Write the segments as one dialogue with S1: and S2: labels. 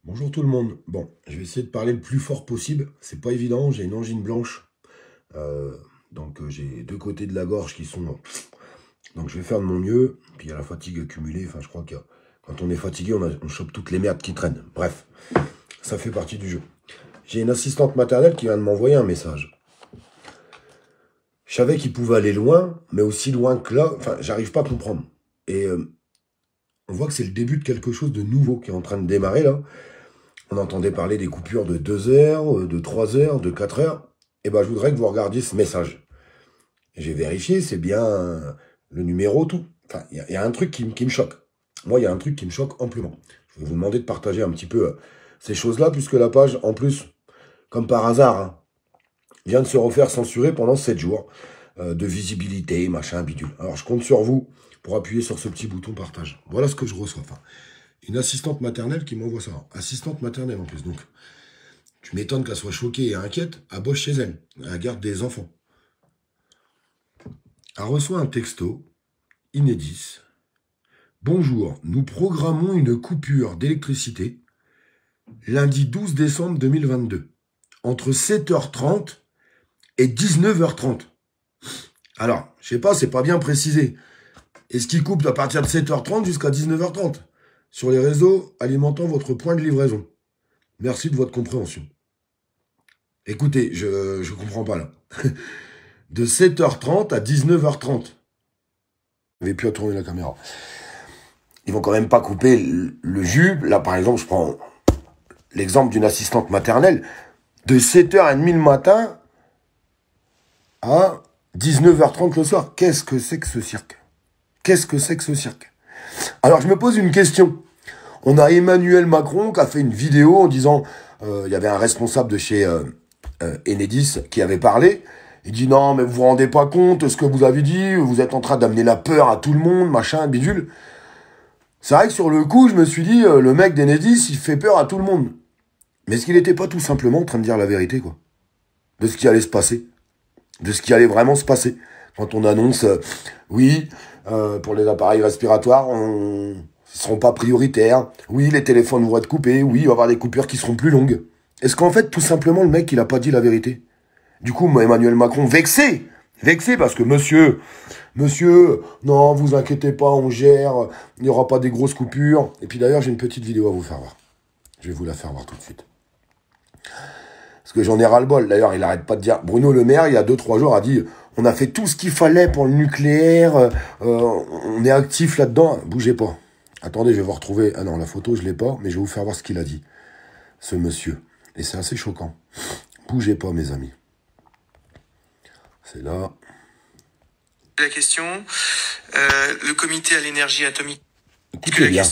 S1: Bonjour tout le monde. Bon, je vais essayer de parler le plus fort possible. C'est pas évident, j'ai une angine blanche. Euh, j'ai deux côtés de la gorge qui sont... Donc je vais faire de mon mieux. Puis il y a la fatigue accumulée. Enfin, je crois que quand on est fatigué, on chope toutes les merdes qui traînent. Bref, ça fait partie du jeu. J'ai une assistante maternelle qui vient de m'envoyer un message. Je savais qu'il pouvait aller loin, mais aussi loin que là. Enfin, j'arrive pas à comprendre. Et on voit que c'est le début de quelque chose de nouveau qui est en train de démarrer là. On entendait parler des coupures de 2 heures, de 3 heures, de 4 heures. Eh ben, je voudrais que vous regardiez ce message. J'ai vérifié, c'est bien le numéro, tout. Enfin, il y a un truc qui me choque. Moi, il y a un truc qui me choque amplement. Je vais vous demander de partager un petit peu ces choses-là, puisque la page, en plus, comme par hasard, hein, vient de se refaire censurer pendant 7 jours de visibilité, machin, bidule. Alors, je compte sur vous pour appuyer sur ce petit bouton partage. Voilà ce que je reçois. Enfin, une assistante maternelle qui m'envoie ça. Assistante maternelle en plus, donc. Tu m'étonnes qu'elle soit choquée et inquiète, elle bosse chez elle. Elle garde des enfants. Elle reçoit un texto, Inédit. Bonjour, nous programmons une coupure d'électricité lundi 12 décembre 2022, entre 7h30 et 19h30. Alors, je sais pas, c'est pas bien précisé. Est-ce qu'il coupe à partir de 7h30 jusqu'à 19h30 sur les réseaux alimentant votre point de livraison? Merci de votre compréhension. Écoutez, je comprends pas là. De 7h30 à 19h30. Je vais plus à tourner la caméra. Ils vont quand même pas couper le jus. Là, par exemple, je prends l'exemple d'une assistante maternelle. De 7h30 le matin à 19h30 le soir. Qu'est-ce que c'est que ce cirque? Qu'est-ce que c'est que ce cirque? Alors, je me pose une question. On a Emmanuel Macron qui a fait une vidéo en disant... Il y avait un responsable de chez Enedis qui avait parlé. Il dit non, mais vous vous rendez pas compte de ce que vous avez dit, vous êtes en train d'amener la peur à tout le monde, machin, bidule. C'est vrai que sur le coup, je me suis dit, le mec d'Enedis, il fait peur à tout le monde. Mais est-ce qu'il n'était pas tout simplement en train de dire la vérité, quoi? De ce qui allait se passer. De ce qui allait vraiment se passer. Quand on annonce, oui, pour les appareils respiratoires, ils seront pas prioritaires. Oui, les téléphones vont être coupés. Oui, il va y avoir des coupures qui seront plus longues. Est-ce qu'en fait, tout simplement, le mec, il a pas dit la vérité? Du coup, Emmanuel Macron, vexé parce que monsieur, non, vous inquiétez pas, on gère, il n'y aura pas des grosses coupures. Et puis d'ailleurs, j'ai une petite vidéo à vous faire voir. Je vais vous la faire voir tout de suite. Parce que j'en ai ras-le-bol. D'ailleurs, il arrête pas de dire. Bruno Le Maire, il y a 2-3 jours, a dit, on a fait tout ce qu'il fallait pour le nucléaire, on est actif là-dedans. Bougez pas. Attendez, je vais vous retrouver. Ah non, la photo, je l'ai pas, mais je vais vous faire voir ce qu'il a dit, ce monsieur. Et c'est assez choquant. Bougez pas, mes amis. C'est là.
S2: La question, le comité à l'énergie atomique.
S1: Écoutez bien.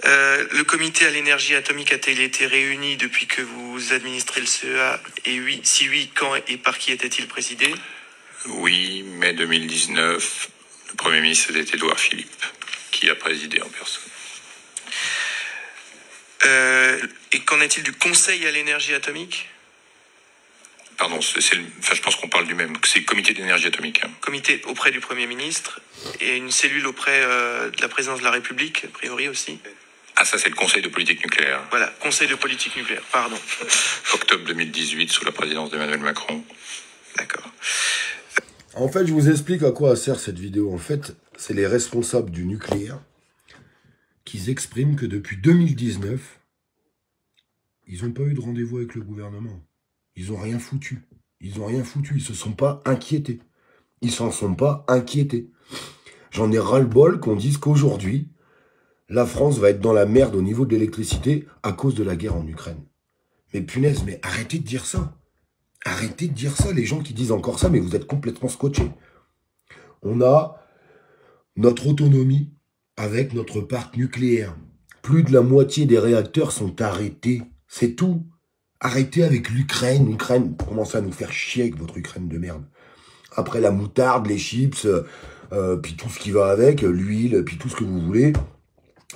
S2: Le comité à l'énergie atomique a-t-il été réuni depuis que vous administrez le CEA? Et oui, si oui, quand et par qui était-il présidé?
S3: Oui, mai 2019, le Premier ministre était Édouard Philippe, qui a présidé en personne.
S2: Et qu'en est-il du conseil à l'énergie atomique?
S3: Pardon, je pense qu'on parle du même. C'est le comité d'énergie atomique. Hein.
S2: Comité auprès du Premier ministre et une cellule auprès de la présidence de la République, a priori aussi.
S3: Ah, ça, c'est le Conseil de politique nucléaire.
S2: Voilà, Conseil de politique nucléaire, pardon.
S3: Octobre 2018, sous la présidence d'Emmanuel Macron.
S2: D'accord.
S1: En fait, je vous explique à quoi sert cette vidéo. En fait, c'est les responsables du nucléaire qui expriment que depuis 2019, ils n'ont pas eu de rendez-vous avec le gouvernement. Ils n'ont rien foutu. Ils n'ont rien foutu. Ils ne se sont pas inquiétés. Ils s'en sont pas inquiétés. J'en ai ras-le-bol qu'on dise qu'aujourd'hui, la France va être dans la merde au niveau de l'électricité à cause de la guerre en Ukraine. Mais punaise, mais arrêtez de dire ça. Arrêtez de dire ça, les gens qui disent encore ça, mais vous êtes complètement scotchés. On a notre autonomie avec notre parc nucléaire. Plus de la moitié des réacteurs sont arrêtés. C'est tout. Arrêtez avec l'Ukraine. L'Ukraine, commencez à nous faire chier avec votre Ukraine de merde. Après la moutarde, les chips, puis tout ce qui va avec, l'huile, puis tout ce que vous voulez.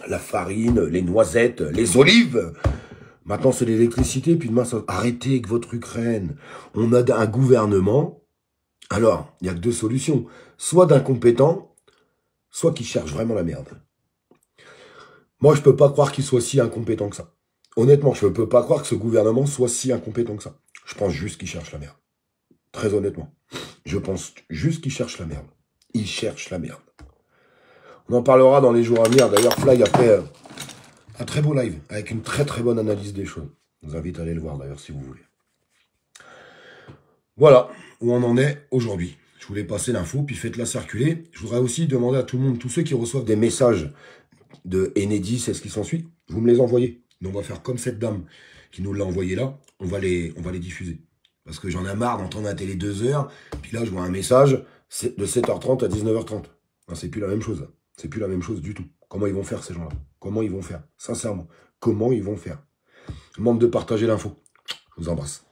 S1: La farine, les noisettes, les olives. Maintenant, c'est l'électricité, puis demain, ça... Arrêtez avec votre Ukraine. On a un gouvernement. Alors, il n'y a que deux solutions. Soit d'incompétents, soit qui cherchent vraiment la merde. Moi, je peux pas croire qu'il soit si incompétent que ça. Honnêtement, je peux pas croire que ce gouvernement soit si incompétent que ça. Je pense juste qu'il cherche la merde. Très honnêtement. Je pense juste qu'il cherche la merde. Il cherche la merde. On en parlera dans les jours à venir. D'ailleurs, Fly a fait un très beau live avec une très très bonne analyse des choses. Je vous invite à aller le voir d'ailleurs si vous voulez. Voilà où on en est aujourd'hui. Je voulais passer l'info, puis faites-la circuler. Je voudrais aussi demander à tout le monde, tous ceux qui reçoivent des messages de Enedis et ce qui s'ensuit, vous me les envoyez. Nous, on va faire comme cette dame qui nous l'a envoyé là, on va les diffuser. Parce que j'en ai marre d'entendre la télé 2 heures, puis là je vois un message de 7h30 à 19h30. Non, c'est plus la même chose. C'est plus la même chose du tout. Comment ils vont faire ces gens-là? Comment ils vont faire? Sincèrement, comment ils vont faire? Je demande de partager l'info. Je vous embrasse.